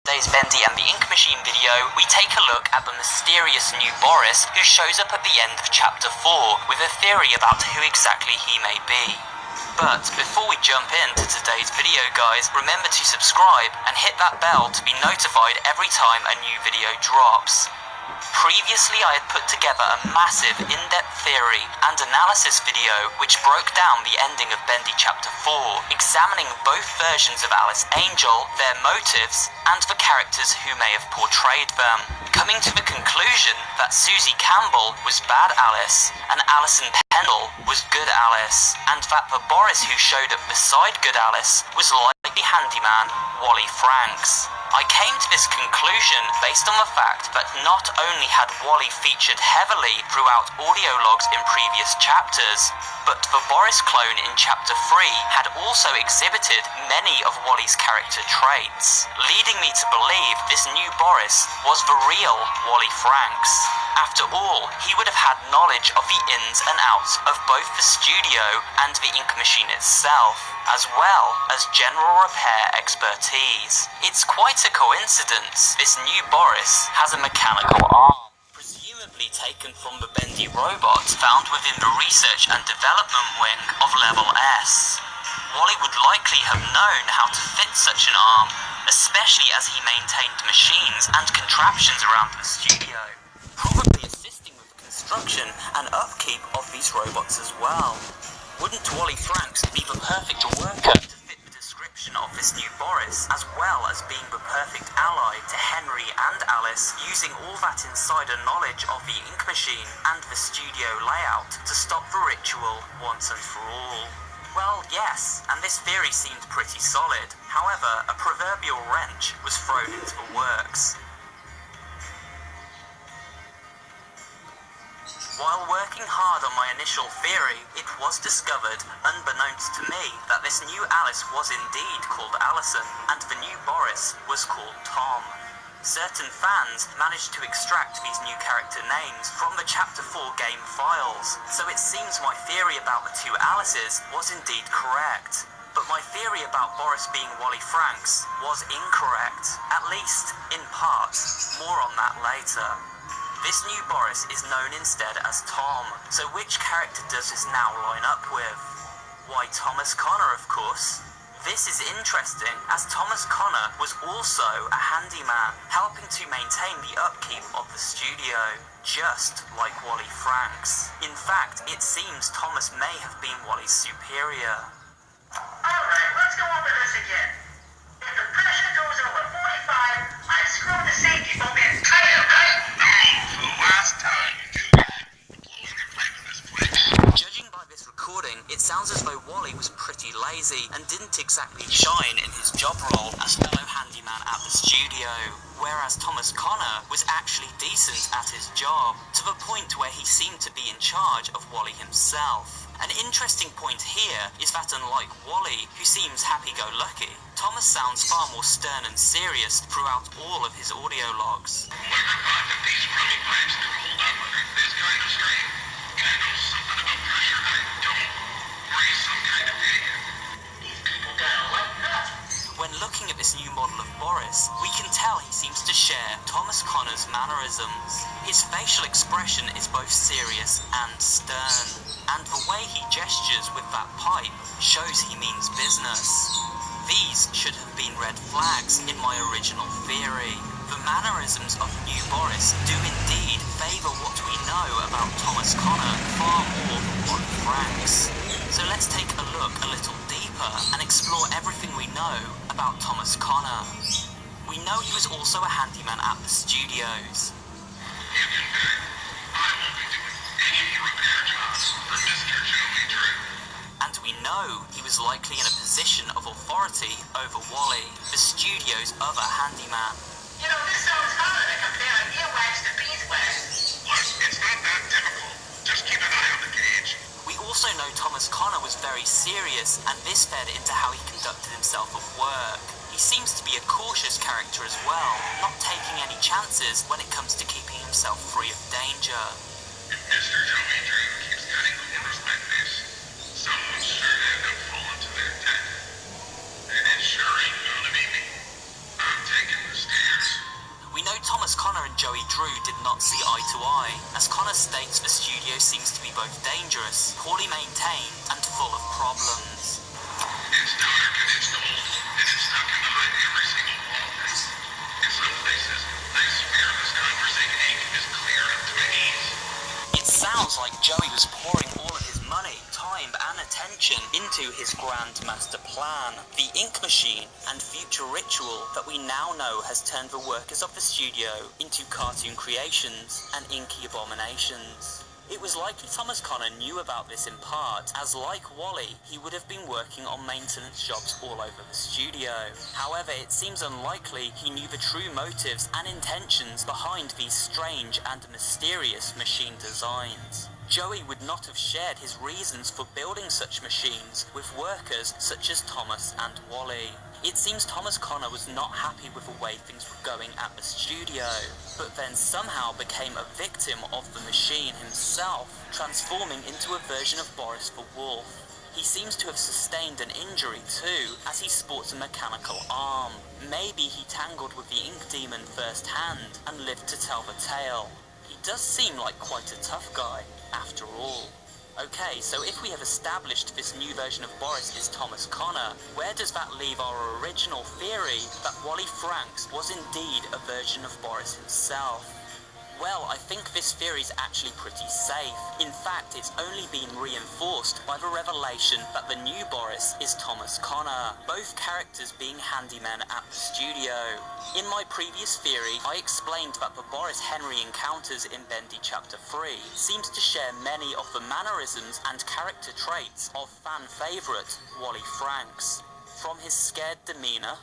Today's Bendy and the Ink Machine video, we take a look at the mysterious new Boris who shows up at the end of Chapter 4 with a theory about who exactly he may be. But before we jump into today's video guys, remember to subscribe and hit that bell to be notified every time a new video drops. Previously I had put together a massive in-depth theory and analysis video which broke down the ending of Bendy Chapter 4, examining both versions of Alice Angel, their motives, and the characters who may have portrayed them, coming to the conclusion that Susie Campbell was bad Alice and Alison Pendle was good Alice, and that the Boris who showed up beside good Alice was likely handyman Wally Franks. I came to this conclusion based on the fact that not only had Wally featured heavily throughout audio logs in previous chapters, but the Boris clone in Chapter 3 had also exhibited many of Wally's character traits, leading me to believe this new Boris was the real Wally Franks. After all, he would have had knowledge of the ins and outs of both the studio and the ink machine itself, as well as general repair expertise. It's quite a coincidence this new Boris has a mechanical arm, presumably taken from the Bendy robot found within the research and development wing of Level S. Wally would likely have known how to fit such an arm, especially as he maintained machines and contraptions around the studio, probably assisting with the construction and upkeep of these robots as well. Wouldn't Wally Franks be the perfect worker to fit the description of this new Boris, as well as being the perfect ally to Henry and Alice, using all that insider knowledge of the ink machine and the studio layout to stop the ritual once and for all? Well, yes, and this theory seemed pretty solid. However, a proverbial wrench was thrown into the works. While working hard on my initial theory, it was discovered, unbeknownst to me, that this new Alice was indeed called Alison, and the new Boris was called Tom. Certain fans managed to extract these new character names from the Chapter 4 game files, so it seems my theory about the two Alices was indeed correct. But my theory about Boris being Wally Franks was incorrect, at least in part. More on that later. This new Boris is known instead as Tom, so which character does this now line up with? Why, Thomas Conor, of course. This is interesting, as Thomas Conor was also a handyman, helping to maintain the upkeep of the studio, just like Wally Franks. In fact, it seems Thomas may have been Wally's superior. Alright, let's go over this again. If the pressure goes over 45, I screw the safety bolt in tight, right? For the last time you do that, close the pipe in this place. Judging by this recording, it sounds as though Wally was pretty lazy and didn't exactly shine in his job role as fellow handyman at the studio, whereas Thomas Conor was actually decent at his job, to the point where he seemed to be in charge of Wally himself. An interesting point here is that unlike Wally, who seems happy-go-lucky, Thomas sounds far more stern and serious throughout all of his audio logs. Whoever thought that these running pipes could hold up under this kind of strain? And I know something about pressure that I don't, or he's some kind of idiot. These people gotta lighten up. When looking at this new model of Boris, we can tell he seems to share Thomas Conor's mannerisms. His facial expression is both serious and stern, and the way he gestures with that pipe shows he means business. These should have been red flags in my original theory. The mannerisms of new Boris do indeed favour what we know about Thomas Conor far more than Wally Franks. So let's take a look a little deeper and explore everything we know about Thomas Conor. We know he was also a handyman at the studios. You can bet I won't be doing any more repair jobs for Mr. Joey Drew. And we know he was likely in a position of authority over Wally, the studio's other handyman. You know, this sounds harder to compare earwax to beeswax. Look, it's not that difficult. Just keep an eye on the gauge. We also know Thomas Conor was very serious, and this fed into how he conducted himself at work. He seems to be a cautious character as well, not taking any chances when it comes to keeping himself free of danger. If Mr. Joey Drew keeps cutting corners like this, someone's sure to end up falling to their death. And it sure ain't gonna be me. I'm taking the stand. Joey Drew did not see eye to eye, as Conor states the studio seems to be both dangerous, poorly maintained, and full of problems. It's dark and it's cold, and it's stuck in behind every single wall. In some places, I swear this conversing ink is clear up to my knees. It sounds like Joey was pouring all of his money, time, and attention into his grand master plan, the ink machine and future ritual that we now know has turned the workers of the studio into cartoon creations and inky abominations. It was likely Thomas Conor knew about this in part, as like Wally, he would have been working on maintenance jobs all over the studio. However, it seems unlikely he knew the true motives and intentions behind these strange and mysterious machine designs. Joey would not have shared his reasons for building such machines with workers such as Thomas and Wally. It seems Thomas Conor was not happy with the way things were going at the studio, but then somehow became a victim of the machine himself, transforming into a version of Boris the Wolf. He seems to have sustained an injury too, as he sports a mechanical arm. Maybe he tangled with the ink demon firsthand and lived to tell the tale. He does seem like quite a tough guy, after all. Okay, so if we have established this new version of Boris is Thomas Conor, where does that leave our original theory that Wally Franks was indeed a version of Boris himself? Well, I think this theory is actually pretty safe. In fact, it's only been reinforced by the revelation that the new Boris is Thomas Conor, both characters being handymen at the studio. In my previous theory, I explained that the Boris Henry encounters in Bendy Chapter 3 seems to share many of the mannerisms and character traits of fan favourite Wally Franks. From his scared demeanour,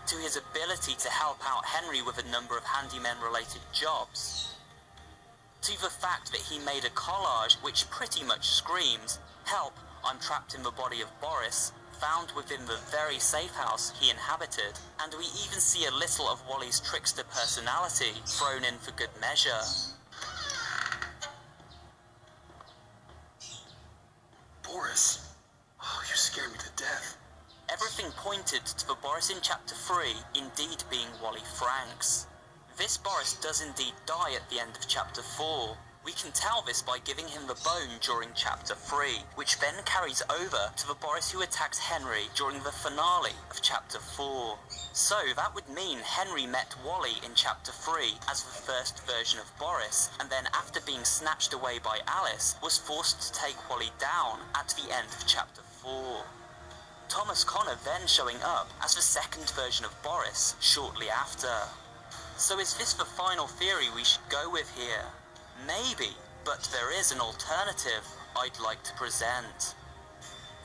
to his ability to help out Henry with a number of handyman-related jobs, to the fact that he made a collage which pretty much screams, "Help, I'm trapped in the body of Boris," found within the very safe house he inhabited, and we even see a little of Wally's trickster personality thrown in for good measure. Boris, oh, you scared me to death. Everything pointed to the Boris in Chapter 3 indeed being Wally Franks. This Boris does indeed die at the end of Chapter 4. We can tell this by giving him the bone during Chapter 3, which then carries over to the Boris who attacks Henry during the finale of Chapter 4. So that would mean Henry met Wally in Chapter 3 as the first version of Boris, and then after being snatched away by Alice, was forced to take Wally down at the end of Chapter 4. Thomas Conor then showing up as the second version of Boris shortly after. So is this the final theory we should go with here? Maybe, but there is an alternative I'd like to present.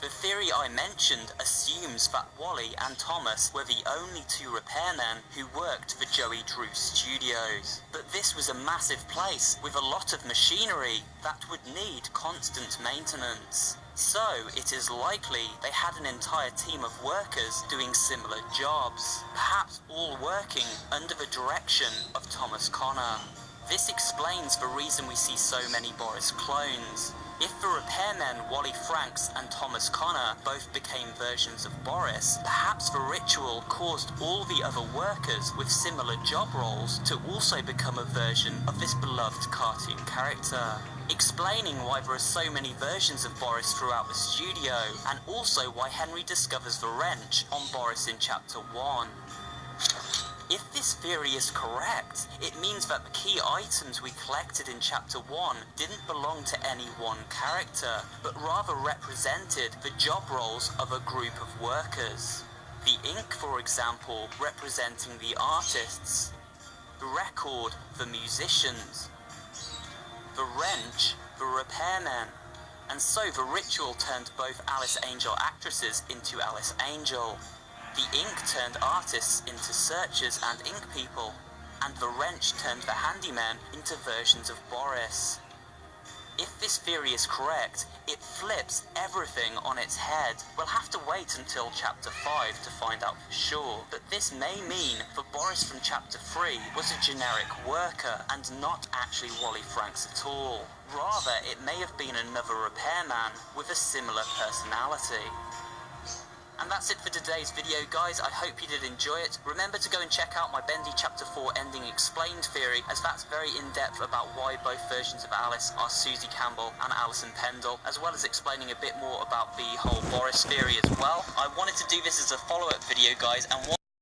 The theory I mentioned assumes that Wally and Thomas were the only two repairmen who worked for Joey Drew Studios. But this was a massive place with a lot of machinery that would need constant maintenance. So it is likely they had an entire team of workers doing similar jobs, perhaps all working under the direction of Thomas Conor. This explains the reason we see so many Boris clones. If the repairmen Wally Franks and Thomas Conor both became versions of Boris, perhaps the ritual caused all the other workers with similar job roles to also become a version of this beloved cartoon character, explaining why there are so many versions of Boris throughout the studio, and also why Henry discovers the wrench on Boris in Chapter 1. If this theory is correct, it means that the key items we collected in Chapter 1 didn't belong to any one character, but rather represented the job roles of a group of workers. The ink, for example, representing the artists, the record, the musicians, the wrench, the repairmen, and so the ritual turned both Alice Angel actresses into Alice Angel. The ink turned artists into searchers and ink people, and the wrench turned the handyman into versions of Boris. If this theory is correct, it flips everything on its head. We'll have to wait until Chapter 5 to find out for sure, but this may mean the Boris from Chapter 3 was a generic worker and not actually Wally Franks at all. Rather, it may have been another repairman with a similar personality. And that's it for today's video, guys. I hope you did enjoy it. Remember to go and check out my Bendy Chapter 4 Ending Explained theory, as that's very in-depth about why both versions of Alice are Susie Campbell and Alison Pendle, as well as explaining a bit more about the whole Boris theory as well. I wanted to do this as a follow-up video, guys, and